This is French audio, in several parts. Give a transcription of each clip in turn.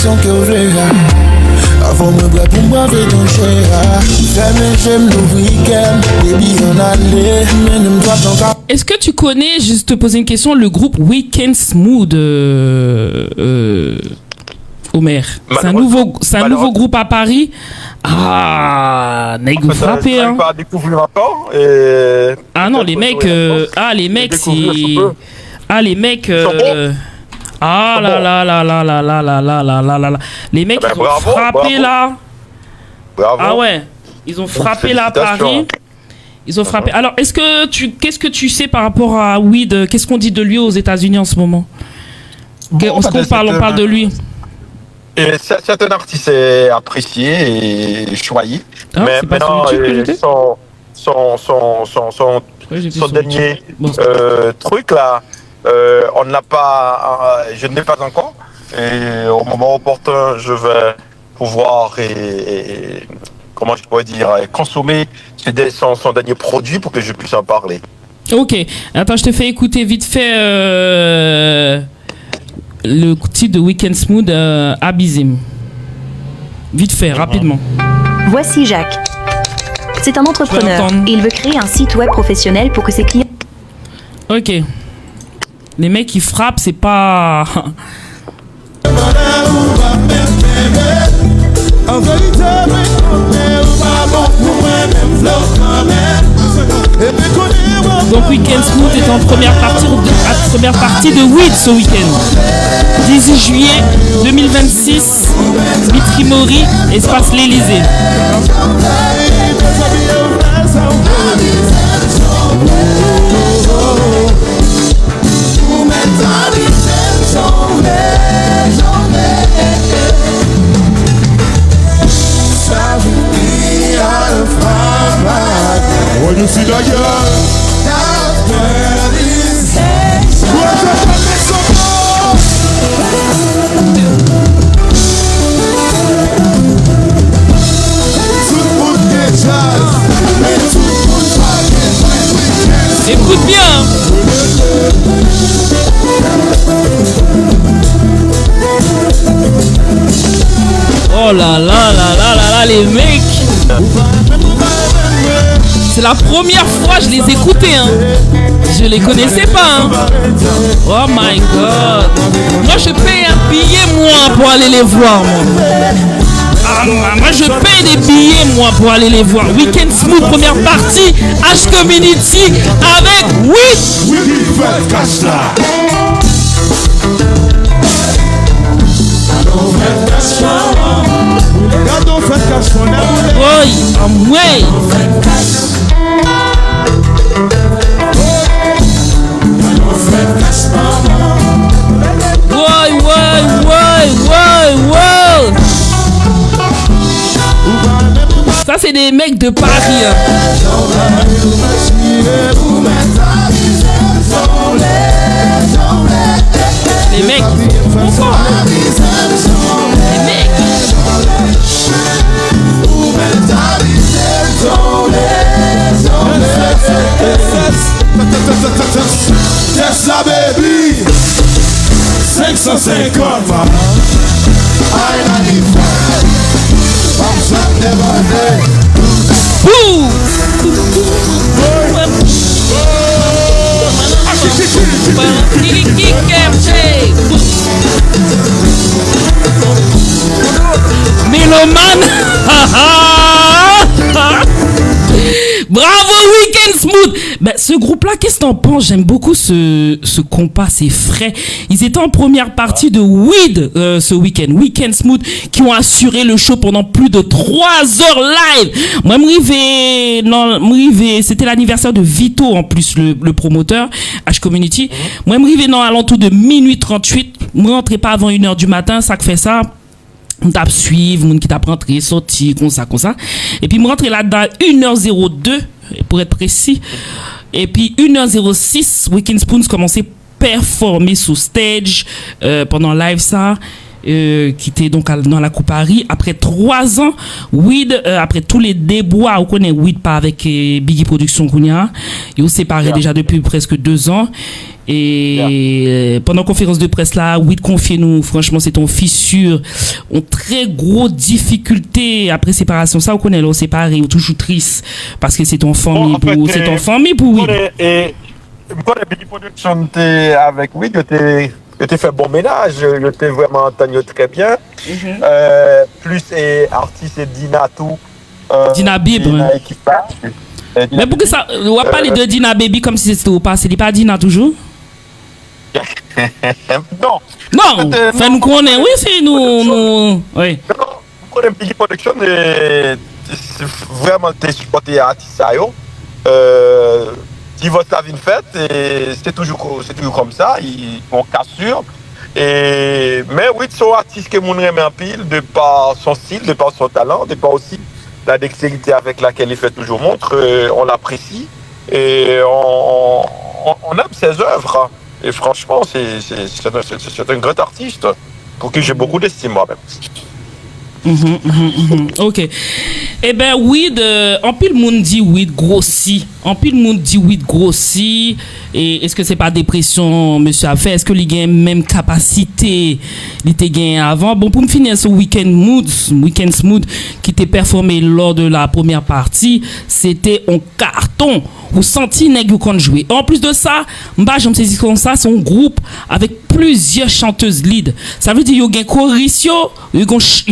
son que ouvrira. Avant me boire pour moi avec ton cher. J'aime le week-end, baby on allait, mais ne me doit pas. Est-ce que tu connais, juste te poser une question, le groupe Weekend Smooth, Omer? C'est un nouveau groupe à Paris. Ah, nèg vous frappez, hein. Pas découvrir encore. Ah non, les mecs, c'est... Ah, les mecs, ah là là là là là là là là là là là là. Les mecs, ils ont frappé là. Bravo. Ah ouais, ils ont frappé là à Paris. Ils ont frappé. Alors, qu'est-ce que tu sais par rapport à Weed? Qu'est-ce qu'on dit de lui aux États-Unis en ce moment? On parle de lui. C'est un artiste apprécié et choyé. Ah, mais maintenant, son dernier truc là, on n'a pas, je ne l'ai pas encore. Et au moment opportun, je vais pouvoir comment je pourrais dire, consommer son dernier produit pour que je puisse en parler. Ok. Attends, je te fais écouter vite fait le titre de Weekend Smooth, Abysm. Vite fait, rapidement. Voici Jacques. C'est un entrepreneur et il veut créer un site web professionnel pour que ses clients... Ok. Les mecs qui frappent, c'est pas... Donc Weekend Smooth est en première partie de Weed ce week-end. 18 juillet 2026, Vitry Mori, espace l'Élysée. When you see that girl, écoute bien. Oh là là là là là là, les mecs. C'est la première fois que je les écoutais, hein. Je les connaissais pas, hein. Oh my god. Moi je paye un billet moi pour aller les voir, moi. Ah, moi je paye des billets moi pour aller les voir. Weekend Smooth première partie, H Community avec Weed. Oui, ouais. Ça c'est des mecs de Paris, hein. Les mecs, pourquoi? Les mecs. Tesla baby, 550 man. Bouh. Mélomane. Bravo Weekend Smooth. Ben, ce groupe-là, qu'est-ce que t'en penses? J'aime beaucoup ce compas, c'est frais. Ils étaient en première partie de Weed ce week-end. Weekend Smooth qui ont assuré le show pendant plus de 3 heures live. Moi, c'était l'anniversaire de Vito en plus, le promoteur, H Community. Moi, à l'entour de minuit 38. Moi, rentrais pas avant 1h du matin, ça que fait ça. On tape suivre, moun qui tape rentrer, sortir, comme ça. Et puis, je rentre là-dedans 1h02, pour être précis. Et puis, 1h06, Weekend Spoons commençait à performer sur stage pendant live ça. Qui était donc dans la Coupe Paris. Après 3 ans, Weed, après tous les déboires, on connaît Weed pas avec Biggie Production Kounia. Ils ont séparé déjà depuis presque 2 ans. Et pendant la conférence de presse là, oui, confiez-nous, franchement, c'est ton fissure. On très gros difficulté après séparation. Ça, on connaît, là, on séparé, on toujours triste. Parce que c'est ton famille pour, c'est ton famille pour oui. Et, quand les productions avec oui, je t'ai fait bon ménage, je t'ai vraiment entendu très bien. Plus artiste et Dina tout. Dina Bib. Mais pourquoi ça, on va parler de Dina Baby comme si c'était au passé, c'est pas Dina toujours? Non, fais-nous connaître, oui, c'est nous. Oui. Non, pour les petites productions, c'est vraiment tes supportés artistes. Si votre vie est faite, c'est toujours comme ça, on cassure. Mais oui, c'est un artiste que mon aime en pile, de par son style, de par son talent, de par aussi la dextérité avec laquelle il fait toujours montre, on l'apprécie et on aime ses œuvres. Et franchement, c'est un grand artiste pour qui j'ai beaucoup d'estime moi-même. Ok. Eh ben, weed, en pile monde dit weed grossi. En pile monde dit weed grossi. Et est-ce que c'est pas dépression, monsieur a fait? Est-ce que il a même capacité il était gagné avant? Bon, pour me finir ce Weekend Smooth qui était performé lors de la première partie, c'était un carton. Vous sentiez nègre quand jouer. En plus de ça, je me suis comme ça, c'est un groupe avec plusieurs chanteuses lead. Ça veut dire qu'il y a un choriste, il y a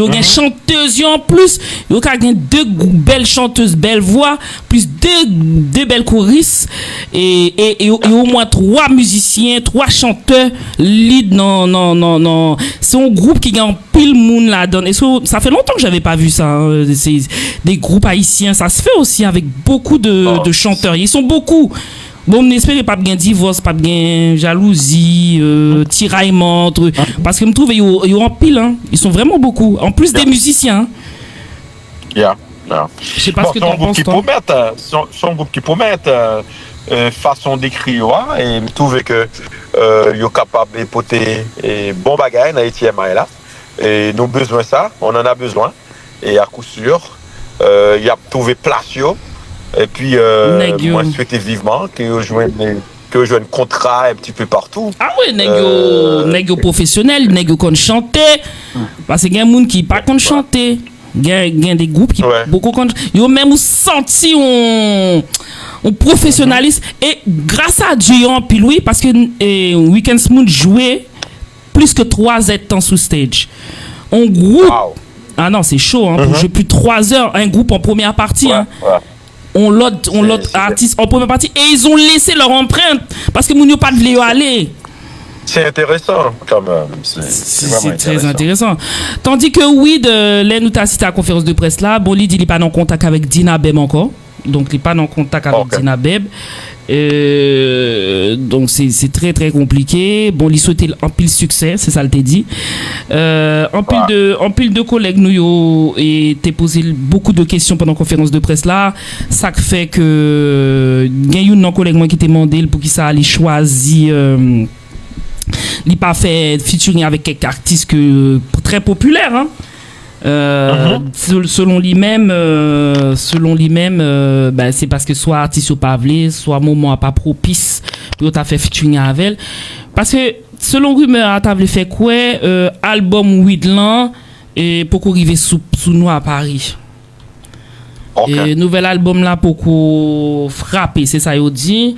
un chanteuse en plus, il y a deux belles chanteuses, belles voix, plus deux belles choristes et au moins 3 musiciens, 3 chanteurs lead. Non. C'est un groupe qui gagne pile monde là-dedans. Et ça fait longtemps que j'avais pas vu ça. Hein. C'est des groupes haïtiens, ça se fait aussi avec beaucoup de chanteurs. Ils sont beaucoup. Bon, n'espérez pas bien divorce, pas bien jalousie, tiraillement, parce que je me trouve ils ont en pile, hein. Ils sont vraiment beaucoup. En plus des musiciens. Je sais pas ce que tu en penses, toi. Son groupe qui promettent façon d'écrire, et je trouve que ils sont capables de porter bon bagage dans Haïti là. Et nous besoin ça, on en a besoin. Et à coup sûr, il y a trouvé place. Et puis, moi, je souhaitais vivement que je joigne contrat un petit peu partout. Ah oui, nègre professionnel, nègre qu'on chantait. Parce qu'il y a des gens qui ne pas qu'on chanter. Il y a des groupes qui beaucoup qu'on. Ils ont même senti un professionnalisme. Et grâce à Dieu, puis oui, parce que Weekend Smooth jouait plus que 3 heures de temps sous stage. Un groupe. Wow. Ah non, c'est chaud, hein, pour jouer plus de 3 heures, un groupe en première partie. Hein. On l'autre artiste en première partie et ils ont laissé leur empreinte parce que Mounio pas de Léo aller. C'est intéressant quand même. C'est très intéressant. Tandis que oui, nous t'as cité à la conférence de presse là, bon, il dit il n'est pas en contact avec Dina Beb encore. Donc il n'est pas en contact avec Dina Beb. Donc c'est très très compliqué. Bon, il souhaitait un pile succès, c'est ça le t'ai dit. En pile de collègues nous et t'es posé beaucoup de questions pendant la conférence de presse là. Ça fait que il y a un collègue moi qui t'a demandé pour qui ça allait choisir. Il pas fait featuring avec quelques artistes très populaires. Hein. Selon lui-même, c'est parce que soit artiste ou pas voulu, soit moment pas propice pour t'as fait featuring avec elle. Parce que selon rumeur, t'as voulu faire quoi album Widland et pour arriver sous nous à Paris. Et nouvel album là pour frapper, c'est ça il dit.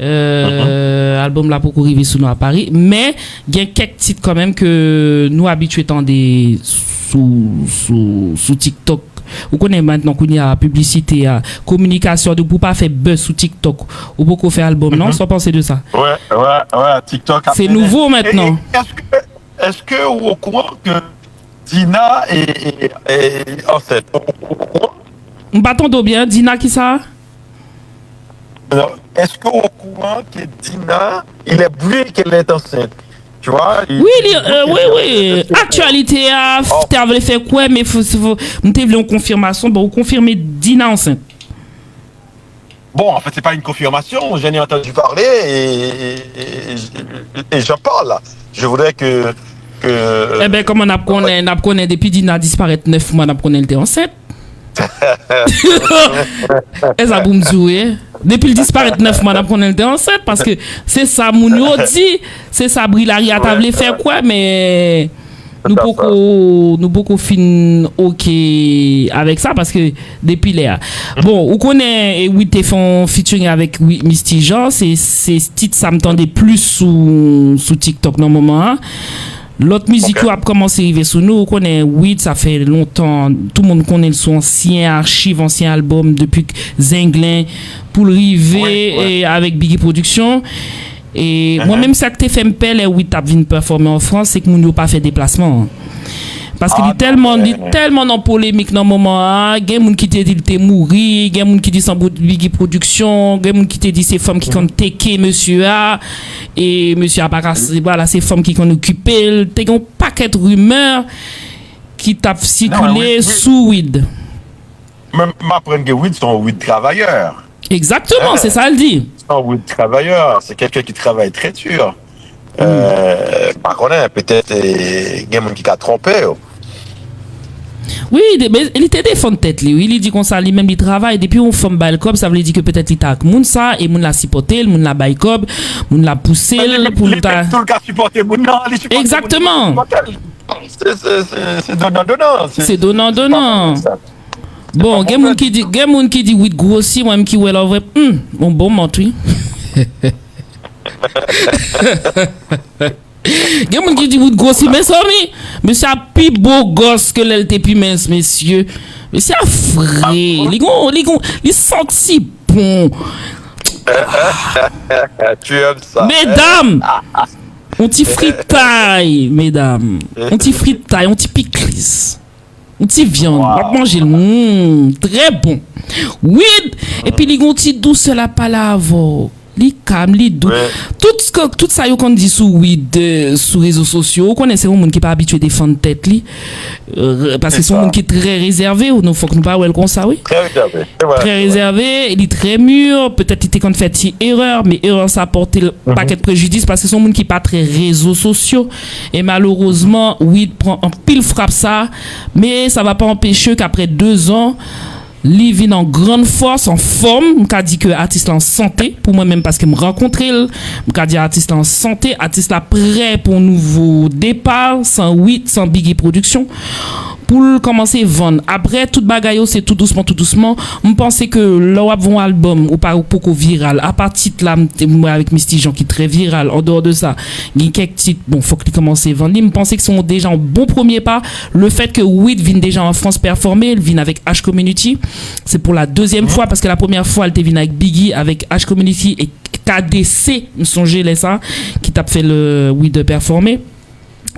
Album là pour arriver sous nous à Paris, mais il y a quelques titres quand même que nous habitués des sous TikTok. Vous connaissez maintenant qu'il y a publicité, communication, de pour pas faire buzz sous TikTok ou pour faire album, non? Sans penser de ça. Ouais, TikTok. C'est nouveau maintenant. Est-ce que vous êtes au courant que Dina est enceinte? On bâton bien, Dina qui ça? Alors, est-ce que vous êtes au courant que Dina, il est bruit qu'elle est enceinte? Tu vois? Oui. Actualité, tu avais fait quoi, mais faut une confirmation. Bon, vous confirmez Dina enceinte. Bon, en fait, c'est pas une confirmation. J'en ai entendu parler et j'en parle. Je voudrais que. Eh bien, comme on a connu depuis Dina disparaître 9 mois, on a connu elle était enceinte. Et ça, vous me jouez. Depuis le disparaître 9 mois, on était enceinte parce que c'est ça, mon dit, c'est ça, Brilari a voulu faire quoi, mais nous beaucoup fin ok avec ça parce que depuis là. Bon, on connaît, oui, t'es fait featuring avec Misty Jean, c'est titre, ça me tendait plus sous TikTok dans le moment. Hein. L'autre musique qui a commencé à arriver sous nous, on connaît Weed, ça fait longtemps, tout le monde connaît son ancien archive, ancien album depuis Zinglin pour le river et avec Biggie Production. Et moi-même, ça que t'es fait m'pelle et Weed t'a venu performer en France, c'est que nous n'avons pas fait déplacement. Parce qu'il est tellement en polémique dans le moment. Il y a des gens qui te disent qu'il est mort, il y a des gens qui disent sans Biggie Production, il y a des gens qui te disent c'est femmes qui ont téqué monsieur A, et monsieur A pas cassé, voilà, c'est femmes qui ont occupé. Il y a un paquet de rumeurs qui t'a circulé sous Weed. Même m'apprendre que Weed sont Weed travailleurs. Exactement, c'est ça, elle dit. Sont Weed travailleurs, c'est quelqu'un qui travaille très dur. Par contre, peut-être, il y a des gens qui ont trompé. Oui, mais il était défendu tête lui. Il dit qu'on ça lui même il travaille depuis on forme bail cob, ça veut dire que peut-être il t'a moun ça et moun l'a supporté, moun l'a bail cob, moun l'a poussé pour ta tout le cas supporter moun là, exactement. C'est donnant. C'est donnant. Bon, gen moun qui dit oui grossi, moi même qui ouais là vrai bon montre oui. Il y a des gens qui disent que vous mais ça, monsieur a plus beau gosse que l'elle plus mince, messieurs. Monsieur a frais. Il senti bon. Tu aimes ça. Mesdames, on t'y fritaille, mesdames. On t'y fritaille, on t'y pickles. On t'y viande. On va manger très bon. Oui. Et puis, il y a un petit douce la palavo. Li calme, li doux. Tout ça, qu'on dit sur Weed, sur réseaux sociaux, on connaît c'est un monde qui pas habitué à défendre tête li. Parce que c'est un monde qui est très réservé, ou non, faut que nous parlions comme ça, oui. Très réservé. Très réservé, il est très mûr, peut-être il était quand fait une erreur, mais erreur ça a porté le paquet de préjudice parce que c'est un monde qui pas très réseaux sociaux. Et malheureusement, Weed prend un pile frappe ça, mais ça va pas empêcher qu'après 2 ans, li vient en grande force, en forme. M'ka dit que artiste en santé pour moi-même parce que me rencontrer, m'ka dit artiste en santé, artiste là prêt pour un nouveau départ, sans Weed, sans Biggie Production. Pour commencer à vendre. Après, tout bagaille, c'est tout doucement. Je pense que là, un album, ou pas beaucoup viral, à partir de là, avec Misty Jean qui est très viral, en dehors de ça, il y a quelques titres, bon, faut qu'il commence à vendre. Je pense que sont déjà un bon premier pas. Le fait que Weed vienne déjà en France performer, il vient avec H Community. C'est pour la 2e fois, parce que la première fois, elle était venue avec Biggie, avec H Community et KDC, me songez les ça, qui t'a fait le Weed performer.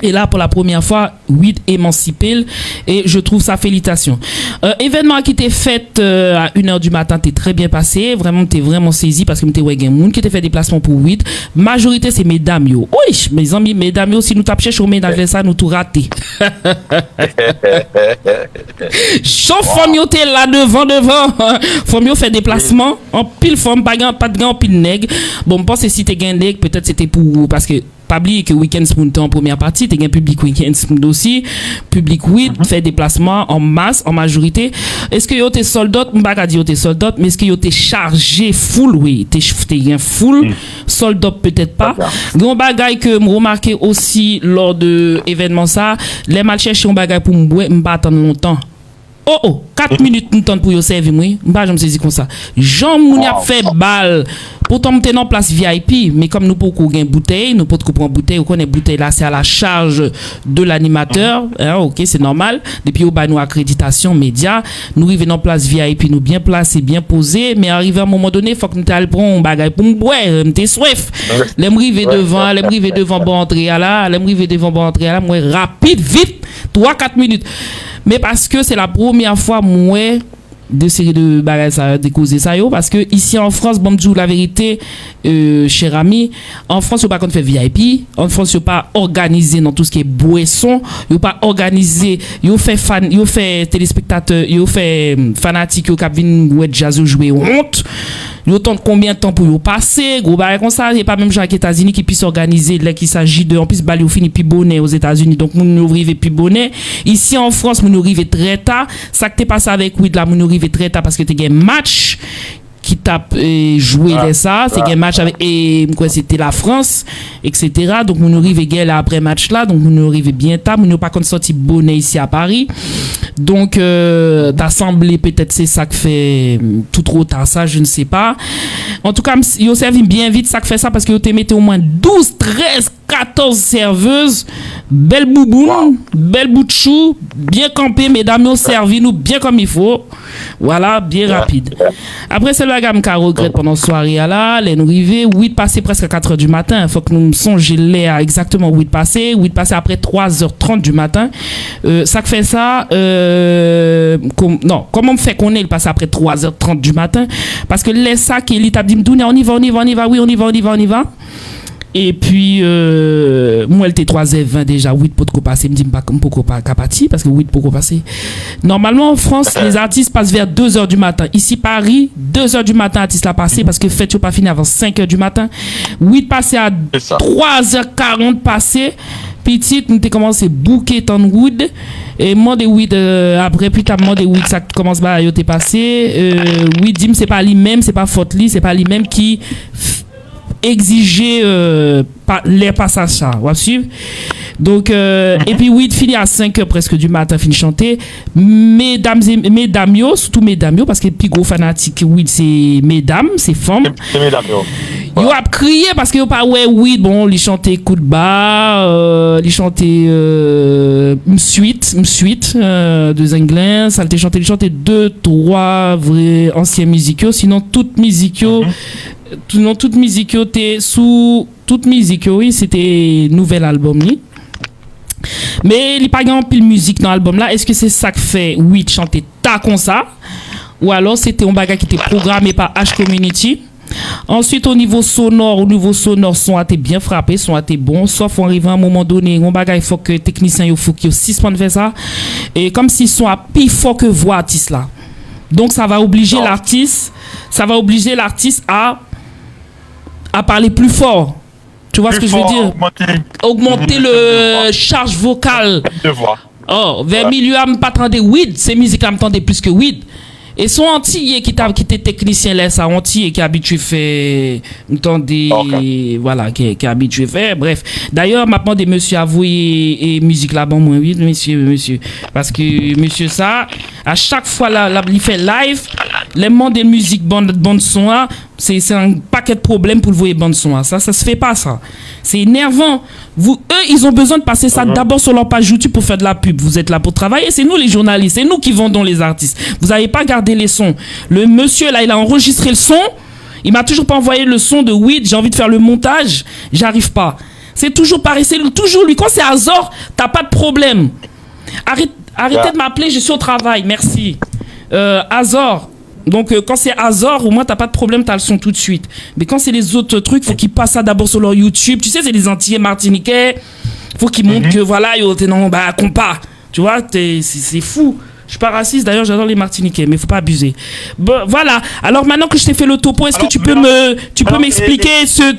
Et là, pour la première fois, Weed émancipé. Et je trouve ça félicitations. Événement qui était fait à 1h du matin, t'es très bien passé. Vraiment, t'es vraiment saisi parce que t'es ouais, moun qui t'a fait déplacement pour Weed. Majorité, c'est mesdames yo. Oui, mes amis, mesdames yo, si nous tapons chez mesdames, ça, nous tout raté. Jean Fomio, t'es là devant. Fomio fait déplacement. En pile forme, pas de gants, pile nègre. Bon, je pense que si t'es gain nègre, peut-être c'était pour, parce que, pas oublier que Weekend Spoon en première partie, t'es un public Weekend Spoon aussi, public Weed fait déplacement en masse, en majorité. Est-ce que yo t'es soldat, m'pa ka di yo t'es soldat, mais est-ce que yo t'es chargé full, oui, t'es un full, soldat peut-être pas. Gon bagay que me remarqué aussi lors de événement ça, les mal chercher un bagay pour m'pa attendre longtemps. 4 minutes nous temps pour yo servir moi, m'pa je me saisis comme ça. Jean moun a fait balle. Pourtant m'était en place VIP, mais comme nous pas gain bouteille, nous pas prendre bouteille, on connaît bouteille là c'est à la charge de l'animateur, OK, c'est normal. Depuis au ba nous accréditation média, nous arrivons en place VIP, nous bien placé, bien posé, mais arrivé à un moment donné, faut que nous t'all prendre un bagage pour boire, m'était soif. L'aime river devant bon entrée là, moi rapide vite, 3-4 minutes. Mais parce que c'est la première fois moi de série de bagages ça de causer ça yo parce que ici en France bon dire la vérité cher ami en France yo pas qu'on fait VIP en France yo pas organisé dans tout ce qui est boisson yo pas organisé yo fait téléspectateur yo fait fanatique yo cap vinn ouais jazz jouer honte Ils attendent combien de temps pour y passer, gros bail comme ça, il n'y a pas même gens aux États-Unis qui puissent organiser là qu'il s'agit de en plus baler au fini puis bonnet aux États-Unis. Donc moun nous arrive puis bonnet. Ici en France, moun nous arrive très tard. Ça que t'es passé avec Weed là, moun nous arrive très tard parce que t'es un match qui t'a joué ça, c'est un match avec et quoi c'était la France, etc. Donc nous arrive là après match là, donc nous arrive bien tard, nous pas contre sorti bonnet ici à Paris. Donc t'as semblé peut-être c'est ça que fait tout trop tard ça, je ne sais pas. En tout cas, yo servi bien vite ça que fait ça parce que yo te mettez au moins 12, 13, 14 serveuses, belle bouboune, belle bout de chou, bien campé, mesdames, yo servi nous bien comme il faut. Voilà, bien rapide. Après c'est la gamme qu'a regrette pendant la soirée là, les nous arrivé 8 passé presque à 4h du matin, faut que nous songions les à exactement 8 passé après 3h30 du matin. Ça que fait ça comment on fait qu'on est passé après 3h30 du matin parce que les sacs et l'étape dit on y va oui on y va. Et puis moi elle était 3h20 déjà 8 pour passer me dit pas comme pourquoi pas capati parce que 8 pour passer. Normalement en France les artistes passent vers 2h du matin. Ici Paris 2h du matin artistes là passé parce que fête pas fini avant 5h du matin. 8 passé à 3h40 passé. Petite nous t'ai commencé bouquet en wood et moi des weed après puis t'as demandé weed ça commence bah yo t'es passé weed dim c'est pas lui même c'est pas faute lui c'est pas lui même qui exiger les passages ça vous suivre donc et puis weed fini à 5h presque du matin fini chanter mesdames yo surtout mesdames yo parce que plus gros fanatique weed c'est mesdames c'est femmes yo a crié parce que yo pas ouais weed bon li chanter coup de bas li chanter suite de Zinglin ça le chanter 2-3 vrais anciens musicaux sinon toute musicaux toute musique oui c'était nouvel album ni mais il pas grand pile musique dans l'album là est-ce que c'est ça que fait oui chanter ta comme ça ou alors c'était un bagage qui était programmé par H Community. Ensuite au niveau sonore son a été bien frappé son a été bon sauf on arrive à un moment donné un bagage il faut que technicien il faut qu'il 6 points de faire ça et comme si son a plus fort que voix artiste là donc ça va obliger l'artiste à parler plus fort. Tu vois ce que je veux dire? Augmenter le charge vocale. Oh, vers milieu à me pas attendre weed, c'est musique à me tendre plus que weed. Et son antillais qui était technicien là, ça antillais qui habitué fait voilà qui habitué faire bref. D'ailleurs maintenant des monsieur avoué et musique là bon moins oui monsieur parce que monsieur ça à chaque fois là il fait live les monde de musique bande son là c'est un paquet de problèmes pour le voir bande son là. Ça se fait pas ça. C'est énervant. Eux ils ont besoin de passer ça d'abord sur leur page YouTube pour faire de la pub. Vous êtes là pour travailler, c'est nous les journalistes, c'est nous qui vendons les artistes. Vous n'avez pas gardé les sons. Le monsieur là, il a enregistré le son. Il m'a toujours pas envoyé le son de weed, j'ai envie de faire le montage, j'arrive pas. C'est toujours pareil, c'est toujours lui. Quand c'est Azor, t'as pas de problème. Arrêtez de m'appeler, je suis au travail, merci. Azor. Donc quand c'est Azor, au moins t'as pas de problème, t'as le son tout de suite. Mais quand c'est les autres trucs, faut qu'ils passent ça d'abord sur leur YouTube. Tu sais, c'est les Antillais martiniquais. Faut qu'ils montrent que voilà, t'es non, bah compas. Tu vois, c'est fou. Je suis pas raciste, d'ailleurs j'adore les Martiniquais, mais faut pas abuser. Bon, voilà. Alors maintenant que je t'ai fait le topo, est-ce que tu peux m'expliquer selon